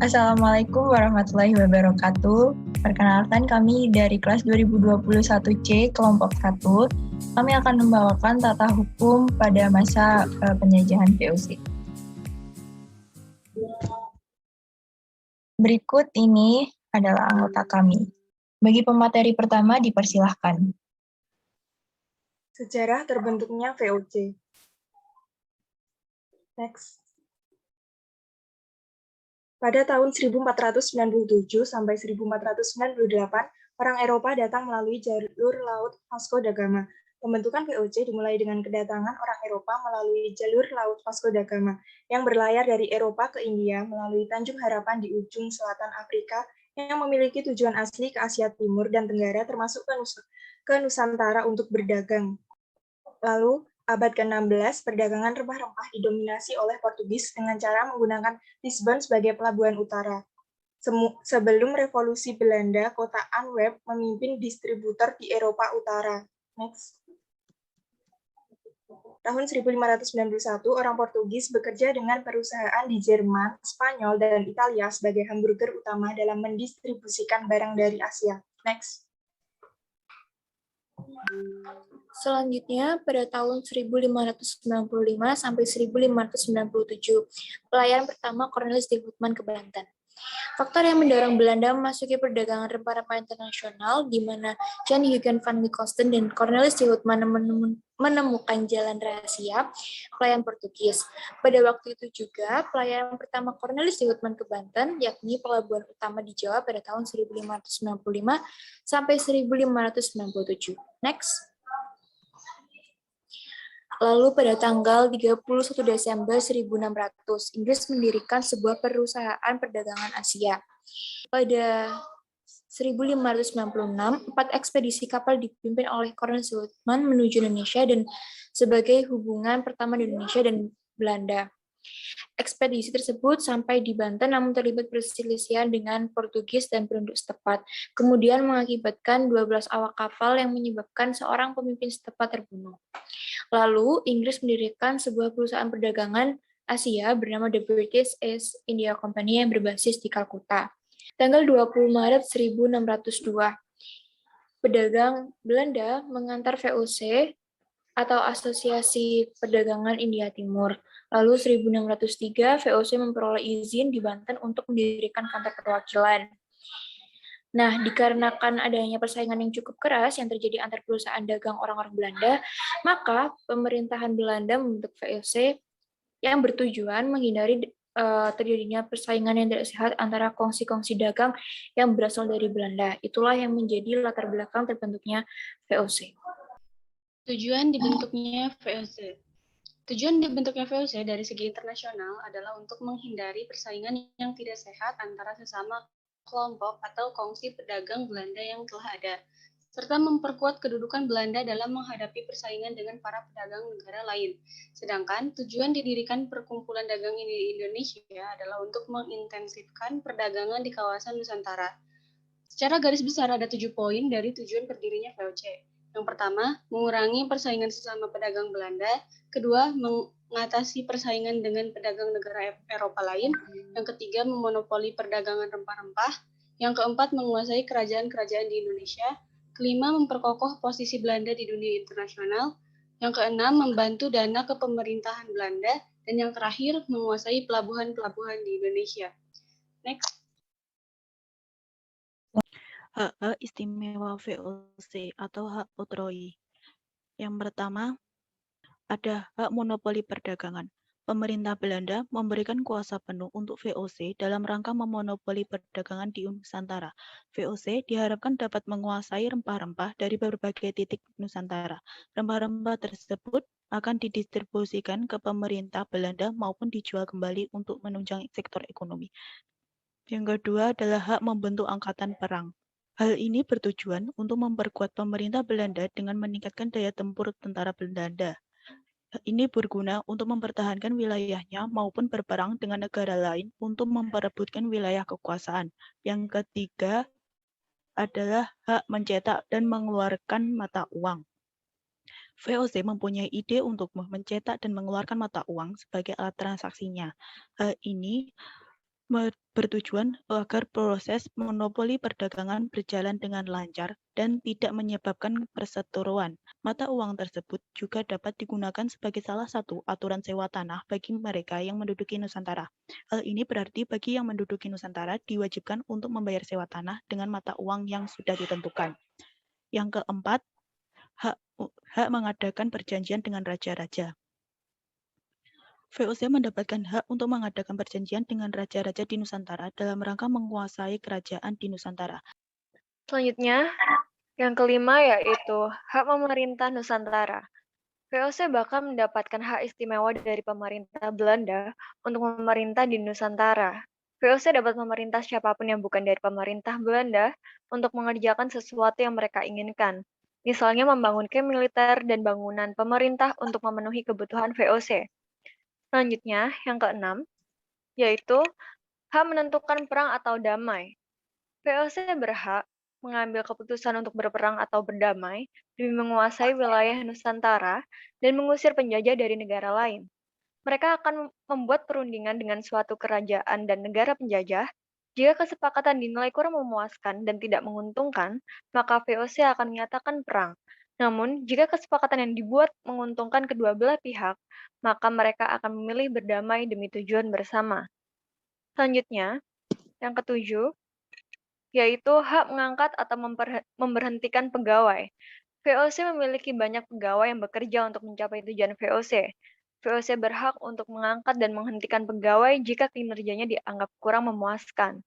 Assalamualaikum warahmatullahi wabarakatuh. Perkenalkan kami dari kelas 2021C kelompok 1. Kami akan membawakan tata hukum pada masa penjajahan VOC. Berikut ini adalah anggota kami. Bagi pemateri pertama dipersilahkan. Sejarah terbentuknya VOC. Next. Pada tahun 1497 sampai 1498, orang Eropa datang melalui jalur laut Vasco da Gama. Pembentukan VOC dimulai dengan kedatangan orang Eropa melalui jalur laut Vasco da Gama yang berlayar dari Eropa ke India melalui Tanjung Harapan di ujung selatan Afrika yang memiliki tujuan asli ke Asia Timur dan Tenggara termasuk ke Nusantara untuk berdagang. Lalu, abad ke-16, perdagangan rempah-rempah didominasi oleh Portugis dengan cara menggunakan Lisbon sebagai pelabuhan utara. Sebelum revolusi Belanda, kota Antwerp memimpin distributor di Eropa Utara. Next. Tahun 1591, orang Portugis bekerja dengan perusahaan di Jerman, Spanyol, dan Italia sebagai hamburger utama dalam mendistribusikan barang dari Asia. Next. Selanjutnya, pada tahun 1595 sampai 1597, pelayaran pertama Cornelis de Houtman ke Banten. Faktor yang mendorong Belanda memasuki perdagangan rempah-rempah internasional, di mana Jan Huygens van Wickosten dan Cornelis de Houtman menemukan jalan rahasia pelayaran Portugis. Pada waktu itu juga, pelayaran pertama Cornelis de Houtman ke Banten, yakni pelabuhan utama di Jawa pada tahun 1595 sampai 1597. Next. Lalu pada tanggal 31 Desember 1600, Inggris mendirikan sebuah perusahaan perdagangan Asia. Pada 1596, 4 ekspedisi kapal dipimpin oleh Cornelis de Houtman menuju Indonesia dan sebagai hubungan pertama di Indonesia dan Belanda. Ekspedisi tersebut sampai di Banten namun terlibat perselisihan dengan Portugis dan penduduk setempat. Kemudian mengakibatkan 12 awak kapal yang menyebabkan seorang pemimpin setempat terbunuh. Lalu, Inggris mendirikan sebuah perusahaan perdagangan Asia bernama The British East India Company yang berbasis di Kalkuta. Tanggal 20 Maret 1602, pedagang Belanda mengantar VOC atau Asosiasi Perdagangan India Timur. Lalu 1603, VOC memperoleh izin di Banten untuk mendirikan kantor perwakilan. Nah, dikarenakan adanya persaingan yang cukup keras yang terjadi antar perusahaan dagang orang-orang Belanda, maka pemerintahan Belanda membentuk VOC yang bertujuan menghindari terjadinya persaingan yang tidak sehat antara kongsi-kongsi dagang yang berasal dari Belanda. Itulah yang menjadi latar belakang terbentuknya VOC. Tujuan dibentuknya VOC. Tujuan dibentuknya VOC dari segi internasional adalah untuk menghindari persaingan yang tidak sehat antara sesama kelompok atau kongsi pedagang Belanda yang telah ada, serta memperkuat kedudukan Belanda dalam menghadapi persaingan dengan para pedagang negara lain. Sedangkan tujuan didirikan perkumpulan dagang ini di Indonesia adalah untuk mengintensifkan perdagangan di kawasan Nusantara. Secara garis besar ada 7 poin dari tujuan berdirinya VOC. Yang pertama, mengurangi persaingan sesama pedagang Belanda. Kedua, mengatasi persaingan dengan pedagang negara Eropa lain. Yang ketiga, memonopoli perdagangan rempah-rempah. Yang keempat, menguasai kerajaan-kerajaan di Indonesia. Kelima, memperkokoh posisi Belanda di dunia internasional. Yang keenam, membantu dana kepemerintahan Belanda. Dan yang terakhir, menguasai pelabuhan-pelabuhan di Indonesia. Next. Hak istimewa VOC atau hak otroi. Yang pertama, ada hak monopoli perdagangan. Pemerintah Belanda memberikan kuasa penuh untuk VOC dalam rangka memonopoli perdagangan di Nusantara. VOC diharapkan dapat menguasai rempah-rempah dari berbagai titik Nusantara. Rempah-rempah tersebut akan didistribusikan ke pemerintah Belanda maupun dijual kembali untuk menunjang sektor ekonomi. Yang kedua adalah hak membentuk angkatan perang. Hal ini bertujuan untuk memperkuat pemerintah Belanda dengan meningkatkan daya tempur tentara Belanda. Ini berguna untuk mempertahankan wilayahnya maupun berperang dengan negara lain untuk memperebutkan wilayah kekuasaan. Yang ketiga adalah hak mencetak dan mengeluarkan mata uang. VOC mempunyai ide untuk mencetak dan mengeluarkan mata uang sebagai alat transaksinya. Hal ini bertujuan agar proses monopoli perdagangan berjalan dengan lancar dan tidak menyebabkan perseteruan. Mata uang tersebut juga dapat digunakan sebagai salah satu aturan sewa tanah bagi mereka yang menduduki Nusantara. Hal ini berarti bagi yang menduduki Nusantara diwajibkan untuk membayar sewa tanah dengan mata uang yang sudah ditentukan. Yang keempat, hak mengadakan perjanjian dengan raja-raja. VOC mendapatkan hak untuk mengadakan perjanjian dengan raja-raja di Nusantara dalam rangka menguasai kerajaan di Nusantara. Selanjutnya, yang kelima yaitu hak pemerintah Nusantara. VOC bahkan mendapatkan hak istimewa dari pemerintah Belanda untuk memerintah di Nusantara. VOC dapat memerintah siapapun yang bukan dari pemerintah Belanda untuk mengerjakan sesuatu yang mereka inginkan. Misalnya membangun camp militer dan bangunan pemerintah untuk memenuhi kebutuhan VOC. Selanjutnya, yang keenam, yaitu hak menentukan perang atau damai. VOC berhak mengambil keputusan untuk berperang atau berdamai demi menguasai wilayah Nusantara dan mengusir penjajah dari negara lain. Mereka akan membuat perundingan dengan suatu kerajaan dan negara penjajah. Jika kesepakatan dinilai kurang memuaskan dan tidak menguntungkan, maka VOC akan menyatakan perang. Namun, jika kesepakatan yang dibuat menguntungkan kedua belah pihak, maka mereka akan memilih berdamai demi tujuan bersama. Selanjutnya, yang ketujuh, yaitu hak mengangkat atau memberhentikan pegawai. VOC memiliki banyak pegawai yang bekerja untuk mencapai tujuan VOC. VOC berhak untuk mengangkat dan menghentikan pegawai jika kinerjanya dianggap kurang memuaskan.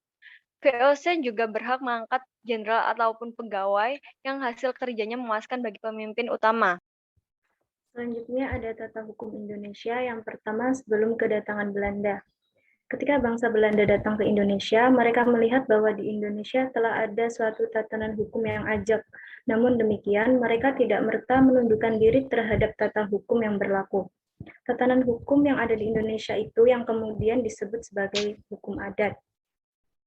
VOC juga berhak mengangkat jenderal ataupun pegawai yang hasil kerjanya memuaskan bagi pemimpin utama. Selanjutnya ada tata hukum Indonesia yang pertama sebelum kedatangan Belanda. Ketika bangsa Belanda datang ke Indonesia, mereka melihat bahwa di Indonesia telah ada suatu tatanan hukum yang ajak. Namun demikian, mereka tidak merta menundukkan diri terhadap tata hukum yang berlaku. Tatanan hukum yang ada di Indonesia itu yang kemudian disebut sebagai hukum adat.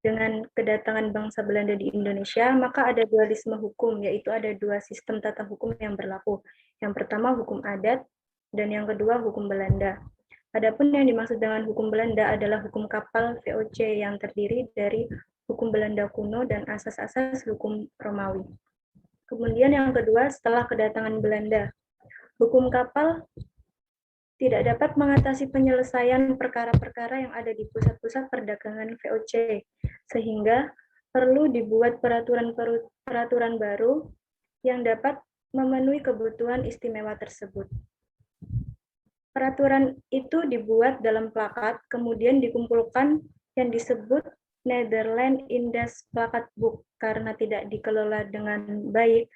Dengan kedatangan bangsa Belanda di Indonesia, maka ada dualisme hukum, yaitu ada dua sistem tata hukum yang berlaku. Yang pertama hukum adat, dan yang kedua hukum Belanda. Adapun yang dimaksud dengan hukum Belanda adalah hukum kapal VOC yang terdiri dari hukum Belanda kuno dan asas-asas hukum Romawi. Kemudian yang kedua, setelah kedatangan Belanda, hukum kapal tidak dapat mengatasi penyelesaian perkara-perkara yang ada di pusat-pusat perdagangan VOC, sehingga perlu dibuat peraturan baru yang dapat memenuhi kebutuhan istimewa tersebut. Peraturan itu dibuat dalam plakat, kemudian dikumpulkan yang disebut Netherlands Indes Plakat Book karena tidak dikelola dengan baik.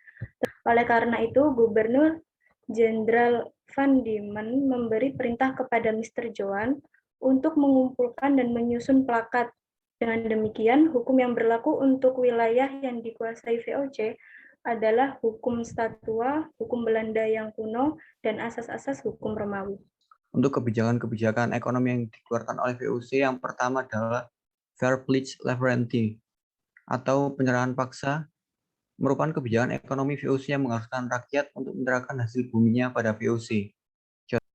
Oleh karena itu, Gubernur Jenderal Van Diemen memberi perintah kepada Mr. Johan untuk mengumpulkan dan menyusun plakat. Dengan demikian, hukum yang berlaku untuk wilayah yang dikuasai VOC adalah hukum statua, hukum Belanda yang kuno, dan asas-asas hukum Romawi. Untuk kebijakan-kebijakan ekonomi yang dikeluarkan oleh VOC, yang pertama adalah Verplichtleverantien atau penyerahan paksa, merupakan kebijakan ekonomi VOC yang mengharuskan rakyat untuk menyerahkan hasil buminya pada VOC.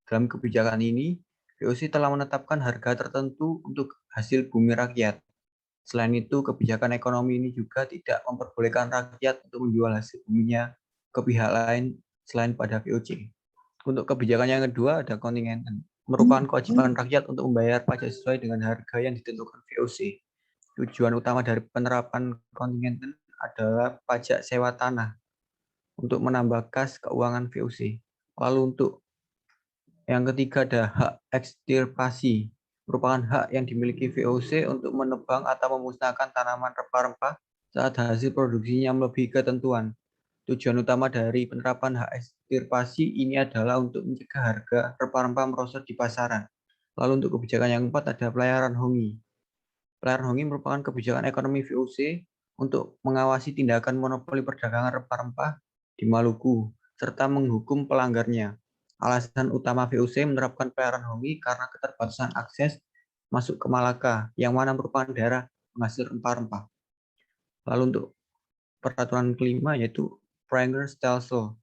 Dalam kebijakan ini, VOC telah menetapkan harga tertentu untuk hasil bumi rakyat. Selain itu, kebijakan ekonomi ini juga tidak memperbolehkan rakyat untuk menjual hasil buminya ke pihak lain selain pada VOC. Untuk kebijakan yang kedua ada kontingenten, merupakan kewajiban rakyat untuk membayar pajak sesuai dengan harga yang ditentukan VOC. Tujuan utama dari penerapan kontingenten adalah pajak sewa tanah untuk menambah kas keuangan VOC. Lalu untuk yang ketiga ada hak ekstirpasi, merupakan hak yang dimiliki VOC untuk menebang atau memusnahkan tanaman rempah-rempah saat hasil produksinya melebihi ketentuan. Tujuan utama dari penerapan hak ekstirpasi ini adalah untuk mencegah harga rempah-rempah merosot di pasaran. Lalu untuk kebijakan yang keempat ada pelayaran hongi. Pelayaran hongi merupakan kebijakan ekonomi VOC untuk mengawasi tindakan monopoli perdagangan rempah-rempah di Maluku, serta menghukum pelanggarnya. Alasan utama VOC menerapkan pelayaran hongi karena keterbatasan akses masuk ke Malaka, yang mana merupakan daerah penghasil rempah-rempah. Lalu untuk peraturan kelima yaitu Pranger-Stelsel,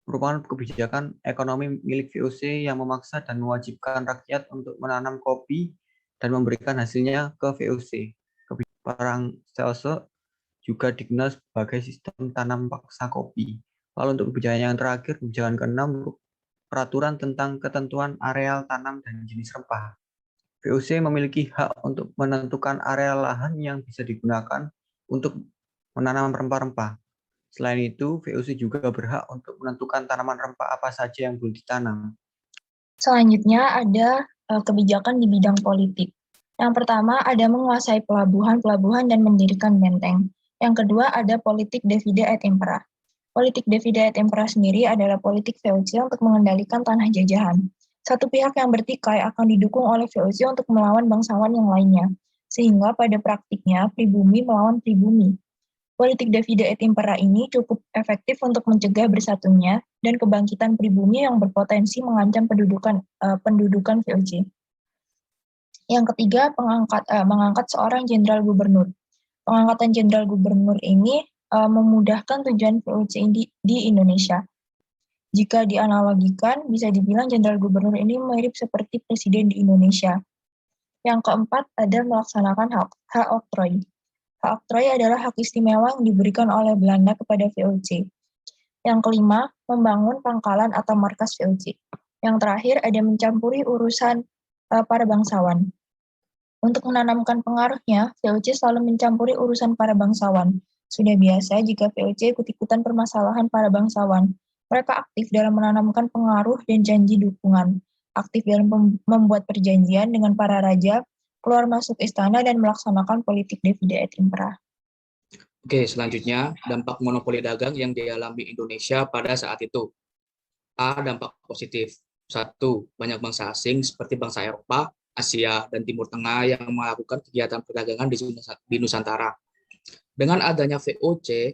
merupakan kebijakan ekonomi milik VOC yang memaksa dan mewajibkan rakyat untuk menanam kopi dan memberikan hasilnya ke VOC. Perang selse juga dikenal sebagai sistem tanam paksa kopi. Lalu untuk kebijakan yang terakhir, kebijakan ke-6, peraturan tentang ketentuan areal tanam dan jenis rempah. VOC memiliki hak untuk menentukan area lahan yang bisa digunakan untuk menanam rempah-rempah. Selain itu, VOC juga berhak untuk menentukan tanaman rempah apa saja yang boleh ditanam. Selanjutnya ada kebijakan di bidang politik. Yang pertama ada menguasai pelabuhan-pelabuhan dan mendirikan benteng. Yang kedua ada politik divide et impera. Politik divide et impera sendiri adalah politik VOC untuk mengendalikan tanah jajahan. Satu pihak yang bertikai akan didukung oleh VOC untuk melawan bangsawan yang lainnya, sehingga pada praktiknya pribumi melawan pribumi. Politik divide et impera ini cukup efektif untuk mencegah bersatunya dan kebangkitan pribumi yang berpotensi mengancam pendudukan VOC. Yang ketiga, mengangkat seorang jenderal gubernur. Pengangkatan jenderal gubernur ini memudahkan tujuan VOC di Indonesia. Jika dianalogikan, bisa dibilang jenderal gubernur ini mirip seperti presiden di Indonesia. Yang keempat, ada melaksanakan hak oktroi. Hak oktroi adalah hak istimewa yang diberikan oleh Belanda kepada VOC. Yang kelima, membangun pangkalan atau markas VOC. Yang terakhir, ada mencampuri urusan para bangsawan. Untuk menanamkan pengaruhnya, VOC selalu mencampuri urusan para bangsawan. Sudah biasa jika VOC ikut-ikutan permasalahan para bangsawan. Mereka aktif dalam menanamkan pengaruh dan janji dukungan. Aktif dalam membuat perjanjian dengan para raja, keluar masuk istana dan melaksanakan politik divide et impera. Oke, selanjutnya dampak monopoli dagang yang dialami Indonesia pada saat itu. A. Dampak positif. 1. Banyak bangsa asing seperti bangsa Eropa, Asia, dan Timur Tengah yang melakukan kegiatan perdagangan di Nusantara. Dengan adanya VOC,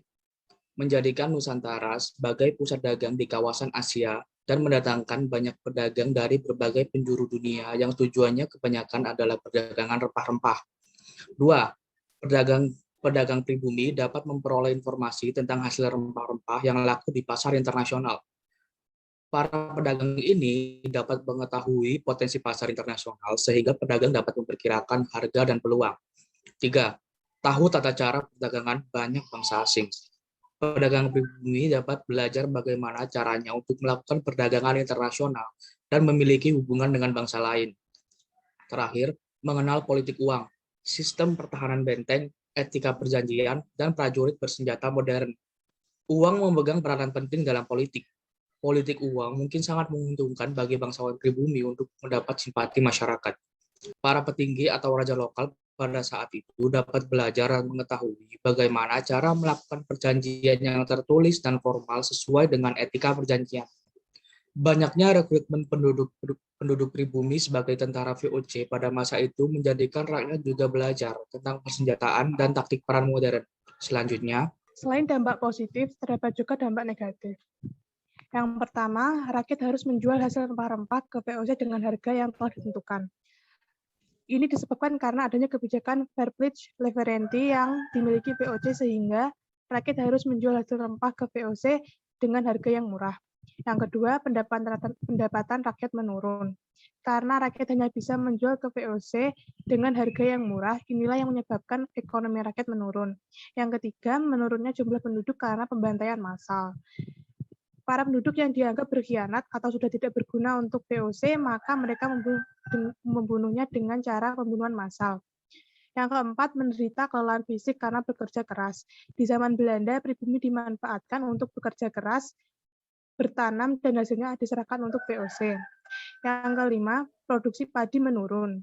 menjadikan Nusantara sebagai pusat dagang di kawasan Asia dan mendatangkan banyak pedagang dari berbagai penjuru dunia yang tujuannya kebanyakan adalah perdagangan rempah-rempah. 2. Pedagang pribumi dapat memperoleh informasi tentang hasil rempah-rempah yang laku di pasar internasional. Para pedagang ini dapat mengetahui potensi pasar internasional sehingga pedagang dapat memperkirakan harga dan peluang. 3. Tahu tata cara perdagangan banyak bangsa asing. Pedagang pribumi dapat belajar bagaimana caranya untuk melakukan perdagangan internasional dan memiliki hubungan dengan bangsa lain. Terakhir, mengenal politik uang, sistem pertahanan benteng, etika perjanjian, dan prajurit bersenjata modern. Uang memegang peranan penting dalam politik. Politik uang mungkin sangat menguntungkan bagi bangsawan pribumi untuk mendapat simpati masyarakat. Para petinggi atau raja lokal pada saat itu dapat belajar dan mengetahui bagaimana cara melakukan perjanjian yang tertulis dan formal sesuai dengan etika perjanjian. Banyaknya rekrutmen penduduk pribumi sebagai tentara VOC pada masa itu menjadikan rakyat juga belajar tentang persenjataan dan taktik perang modern. Selanjutnya, selain dampak positif, terdapat juga dampak negatif. Yang pertama, rakyat harus menjual hasil rempah-rempah ke VOC dengan harga yang telah ditentukan. Ini disebabkan karena adanya kebijakan fair pledge leverenti yang dimiliki VOC sehingga rakyat harus menjual hasil rempah ke VOC dengan harga yang murah. Yang kedua, pendapatan rakyat menurun. Karena rakyat hanya bisa menjual ke VOC dengan harga yang murah, inilah yang menyebabkan ekonomi rakyat menurun. Yang ketiga, menurunnya jumlah penduduk karena pembantaian massal. Para penduduk yang dianggap berkhianat atau sudah tidak berguna untuk VOC, maka mereka membunuhnya dengan cara pembunuhan massal. Yang keempat, menderita kelelahan fisik karena bekerja keras. Di zaman Belanda, pribumi dimanfaatkan untuk bekerja keras, bertanam, dan hasilnya diserahkan untuk VOC. Yang kelima, produksi padi menurun.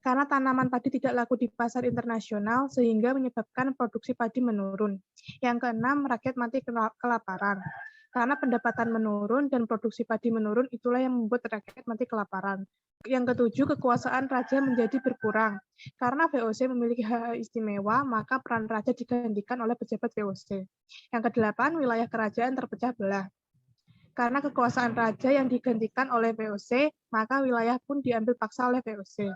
Karena tanaman padi tidak laku di pasar internasional, sehingga menyebabkan produksi padi menurun. Yang keenam, rakyat mati kelaparan. Karena pendapatan menurun dan produksi padi menurun, itulah yang membuat rakyat mati kelaparan. Yang ketujuh, kekuasaan raja menjadi berkurang. Karena VOC memiliki hak istimewa, maka peran raja digantikan oleh pejabat VOC. Yang kedelapan, wilayah kerajaan terpecah belah. Karena kekuasaan raja yang digantikan oleh VOC, maka wilayah pun diambil paksa oleh VOC.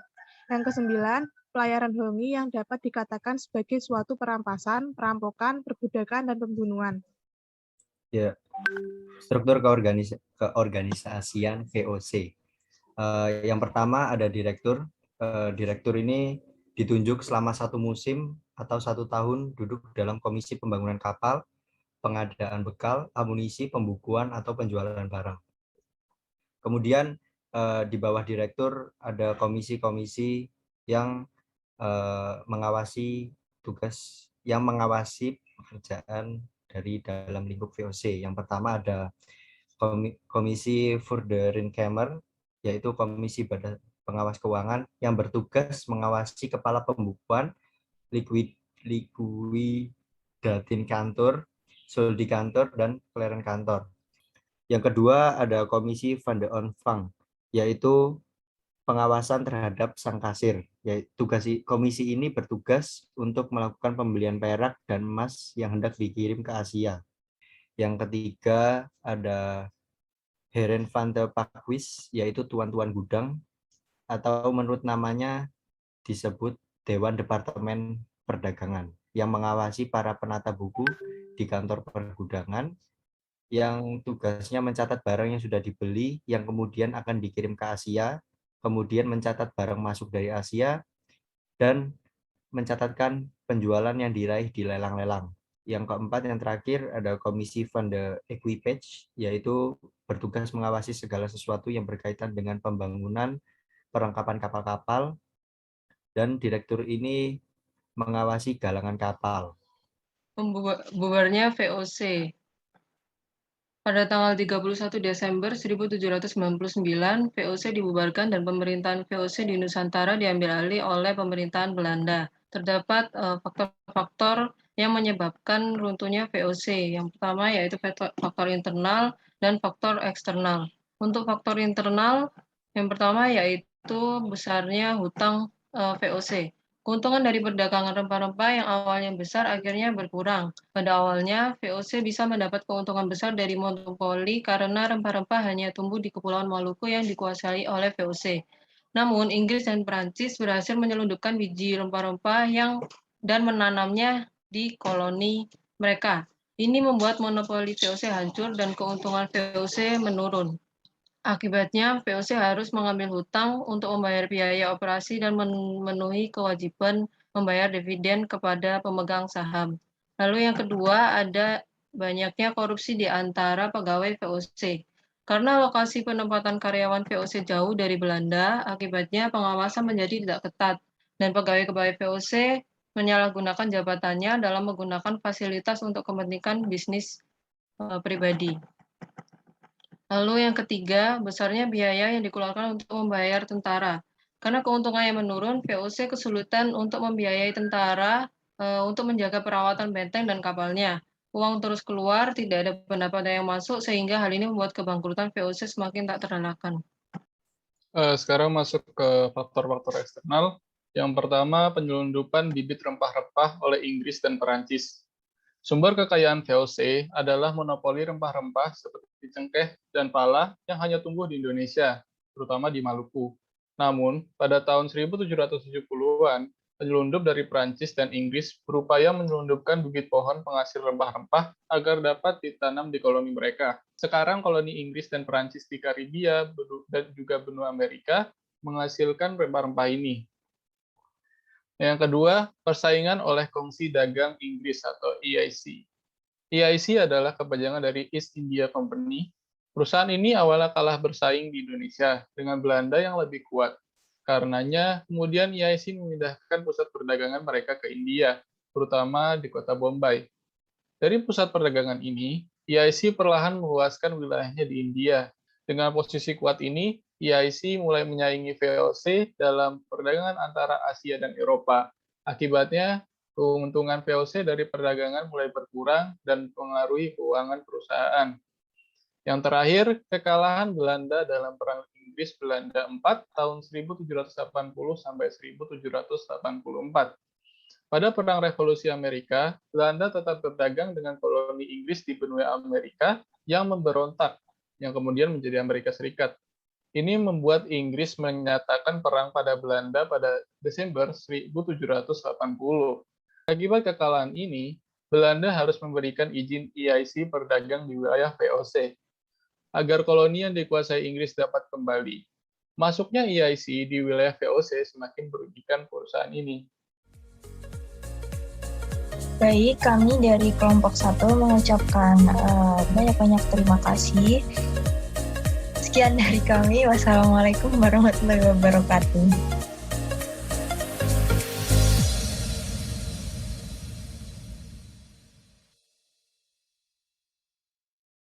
Yang kesembilan, pelayaran Hongi yang dapat dikatakan sebagai suatu perampasan, perampokan, perbudakan, dan pembunuhan. Ya, struktur keorganisasian VOC. Yang pertama ada direktur, direktur ini ditunjuk selama 1 musim atau 1 tahun duduk dalam Komisi Pembangunan Kapal, pengadaan bekal, amunisi, pembukuan, atau penjualan barang. Kemudian di bawah direktur ada komisi-komisi yang mengawasi pekerjaan dari dalam lingkup VOC. Yang pertama ada Komisi Voorderenkamer, yaitu komisi badan pengawas keuangan yang bertugas mengawasi kepala pembukuan, likuidatin kantor, soldi kantor, dan kleren kantor. Yang kedua ada Komisi Van de Ontvang, yaitu pengawasan terhadap sang kasir. Komisi ini bertugas untuk melakukan pembelian perak dan emas yang hendak dikirim ke Asia. Yang ketiga ada Heren van de Pakhuis, yaitu tuan-tuan gudang, atau menurut namanya disebut Dewan Departemen Perdagangan, yang mengawasi para penata buku di kantor pergudangan, yang tugasnya mencatat barang yang sudah dibeli, yang kemudian akan dikirim ke Asia, kemudian mencatat barang masuk dari Asia, dan mencatatkan penjualan yang diraih di lelang-lelang. Yang keempat, yang terakhir, ada Komisi van de Equipage, yaitu bertugas mengawasi segala sesuatu yang berkaitan dengan pembangunan, perlengkapan kapal-kapal, dan direktur ini mengawasi galangan kapal. Bubarnya VOC. Pada tanggal 31 Desember 1799, VOC dibubarkan dan pemerintahan VOC di Nusantara diambil alih oleh pemerintahan Belanda. Terdapat faktor-faktor yang menyebabkan runtuhnya VOC. Yang pertama yaitu faktor internal dan faktor eksternal. Untuk faktor internal, yang pertama yaitu besarnya hutang VOC. Keuntungan dari perdagangan rempah-rempah yang awalnya besar akhirnya berkurang. Pada awalnya, VOC bisa mendapat keuntungan besar dari monopoli karena rempah-rempah hanya tumbuh di Kepulauan Maluku yang dikuasai oleh VOC. Namun, Inggris dan Perancis berhasil menyelundupkan biji rempah-rempah dan menanamnya di koloni mereka. Ini membuat monopoli VOC hancur dan keuntungan VOC menurun. Akibatnya, VOC harus mengambil hutang untuk membayar biaya operasi dan memenuhi kewajiban membayar dividen kepada pemegang saham. Lalu yang kedua, ada banyaknya korupsi di antara pegawai VOC. Karena lokasi penempatan karyawan VOC jauh dari Belanda, akibatnya pengawasan menjadi tidak ketat, dan pegawai-pegawai VOC menyalahgunakan jabatannya dalam menggunakan fasilitas untuk kepentingan bisnis pribadi. Lalu yang ketiga, besarnya biaya yang dikeluarkan untuk membayar tentara. Karena keuntungannya menurun, VOC kesulitan untuk membiayai tentara untuk menjaga perawatan benteng dan kapalnya. Uang terus keluar, tidak ada pendapatan yang masuk, sehingga hal ini membuat kebangkrutan VOC semakin tak terelakkan. Sekarang masuk ke faktor-faktor eksternal. Yang pertama, penyelundupan bibit rempah-rempah oleh Inggris dan Perancis. Sumber kekayaan VOC adalah monopoli rempah-rempah seperti cengkeh dan pala yang hanya tumbuh di Indonesia, terutama di Maluku. Namun, pada tahun 1770-an, penyelundup dari Prancis dan Inggris berupaya menyelundupkan bibit pohon penghasil rempah-rempah agar dapat ditanam di koloni mereka. Sekarang koloni Inggris dan Prancis di Karibia dan juga benua Amerika menghasilkan rempah-rempah ini. Yang kedua, persaingan oleh Kongsi Dagang Inggris atau EIC. EIC adalah kepanjangan dari East India Company. Perusahaan ini awalnya kalah bersaing di Indonesia dengan Belanda yang lebih kuat. Karenanya, kemudian EIC memindahkan pusat perdagangan mereka ke India, terutama di kota Bombay. Dari pusat perdagangan ini, EIC perlahan meluaskan wilayahnya di India. Dengan posisi kuat ini, EIC mulai menyaingi VOC dalam perdagangan antara Asia dan Eropa. Akibatnya, keuntungan VOC dari perdagangan mulai berkurang dan mempengaruhi keuangan perusahaan. Yang terakhir, kekalahan Belanda dalam Perang Inggris-Belanda 4 tahun 1780 sampai 1784. Pada Perang Revolusi Amerika, Belanda tetap berdagang dengan koloni Inggris di benua Amerika yang memberontak, yang kemudian menjadi Amerika Serikat. Ini membuat Inggris menyatakan perang pada Belanda pada Desember 1780. Akibat kekalahan ini, Belanda harus memberikan izin EIC berdagang di wilayah VOC, agar koloni yang dikuasai Inggris dapat kembali. Masuknya EIC di wilayah VOC semakin merugikan perusahaan ini. Baik, kami dari kelompok 1 mengucapkan banyak-banyak terima kasih. Sekian dari kami. Wassalamualaikum warahmatullahi wabarakatuh.